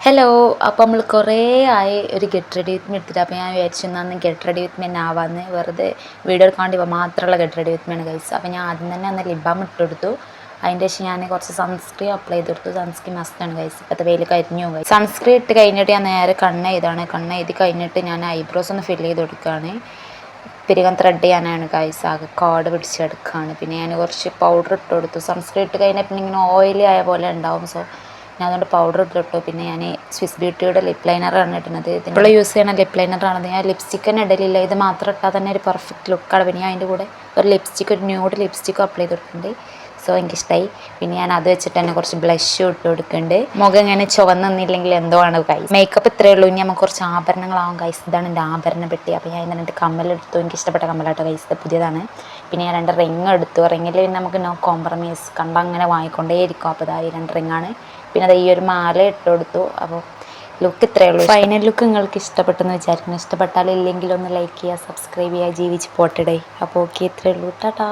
Hello. അപ്പോൾ നമ്മൾ കുറേ ആയി ഒരു ഗെറ്റ് റെഡി വിത്ത് മീ എടുത്തിട്ട്. അപ്പോൾ ഞാൻ വിചാരിച്ചു അന്ന് ഗെറ്റ് റെഡി വിത്ത് മീ ആവാന്ന്, വെറുതെ വീഡിയോ എടുക്കാണ്ട് മാത്രമുള്ള ഗെറ്റ് റെഡി വിത്ത് മീ കഴിച്ചു. അപ്പോൾ ഞാൻ ആദ്യം തന്നെ അന്ന് ലിപ് ബാം ഇട്ടെടുത്തു. അതിൻ്റെ ശേഷം ഞാൻ കുറച്ച് സൺസ്ക്രീൻ അപ്ലൈ ചെയ്തെടുത്തു. സൺസ്ക്രീൻ മസ്റ്റാണ് കഴിച്ചു. ഇപ്പോഴത്തെ വെയിൽ കരിഞ്ഞു പോയി. സൺസ്ക്രീൻ ഇട്ട് കഴിഞ്ഞിട്ട് ഞാൻ നേരെ കണ്ണ് എഴുതി കഴിഞ്ഞിട്ട് ഞാൻ ഐബ്രോസ് ഒന്ന് ഫില്ല് ചെയ്ത് കൊടുക്കുകയാണ്. പിരികം ത്രെഡ് ചെയ്യാനാണ് ഗൈസ്. ആകെ കാർഡ് പിടിച്ചെടുക്കുകയാണ്. പിന്നെ ഞാൻ കുറച്ച് പൗഡർ ഇട്ട് കൊടുത്തു. സൺസ്ക്രീൻ ഇട്ട് കഴിഞ്ഞാൽ പിന്നെ ഇങ്ങനെ ഓയിലി ആയ പോലെ ഉണ്ടാവും. സോ ഞാൻ അതുകൊണ്ട് പൗഡർ ഇട്ടിട്ടു. പിന്നെ ഞാൻ സ്വിസ് ബ്യൂട്ടിയുടെ ലിപ് ലൈനറാണ് ഇടുന്നത്. ഇപ്പോൾ യൂസ് ചെയ്യുന്ന ലിപ് ലൈനറാണ്. ഞാൻ ലിപ്സ്റ്റിക്കിന് ഇടലില്ല. ഇത് മാത്രം ഇട്ടാൽ തന്നെ ഒരു പെർഫെക്റ്റ് ലുക്കാണ്. പിന്നെ അതിൻ്റെ കൂടെ ഒരു ലിപ്സ്റ്റിക്ക്, ഒരു ന്യൂഡ് ലിപ്സ്റ്റിക്കും അപ്ലൈ ചെയ്തിട്ടുണ്ട്. സോ എനിക്കിഷ്ടമായി. പിന്നെ ഞാൻ അത് വെച്ചിട്ട് തന്നെ കുറച്ച് ബ്ലഷും ഇട്ട് കൊടുക്കുന്നുണ്ട്. മുഖം ഇങ്ങനെ ചുവന്നില്ലെങ്കിൽ എന്തോ ആണ് ഗൈസ്. മേക്കപ്പ് ഇത്രയേ ഉള്ളൂ. ഇനി നമുക്ക് കുറച്ച് ആഭരണങ്ങളാവും ഗൈസ്. ഇതാണ് എൻ്റെ ആഭരണ പെട്ടി. അപ്പോൾ ഞാൻ 2 കമ്മലെടുത്തു. എനിക്ക് ഇഷ്ടപ്പെട്ട കമ്മലാട്ടോ ഗൈസ്. ഇത് പുതിയതാണ്. പിന്നെ ഞാൻ 2 റിങ് എടുത്തു. റിങ്ങിൽ പിന്നെ നമുക്ക് നോ കോംപ്രമൈസ്, കണ്ട അങ്ങനെ വാങ്ങിക്കൊണ്ടേയിരിക്കും. അപ്പോൾ ഇതാ ഈ 2 റിങ്ങാണ്. പിന്നെ അത് ഈ ഒരു മാല ഇട്ട് കൊടുത്തു. അപ്പോൾ ലുക്ക് ഇത്രയേ ഉള്ളൂ. ഫൈനൽ ലുക്ക് നിങ്ങൾക്ക് ഇഷ്ടപ്പെട്ടെന്ന് വിചാരിക്കുന്നു. ഇഷ്ടപ്പെട്ടാൽ ഇല്ലെങ്കിൽ ഒന്ന് ലൈക്ക് ചെയ്യുക, സബ്സ്ക്രൈബ് ചെയ്യുക. ജീവിച്ച് പോട്ടടേ. അപ്പോൾ ഓക്കെ, ഇത്രയേ ഉള്ളൂ. ടാറ്റാ.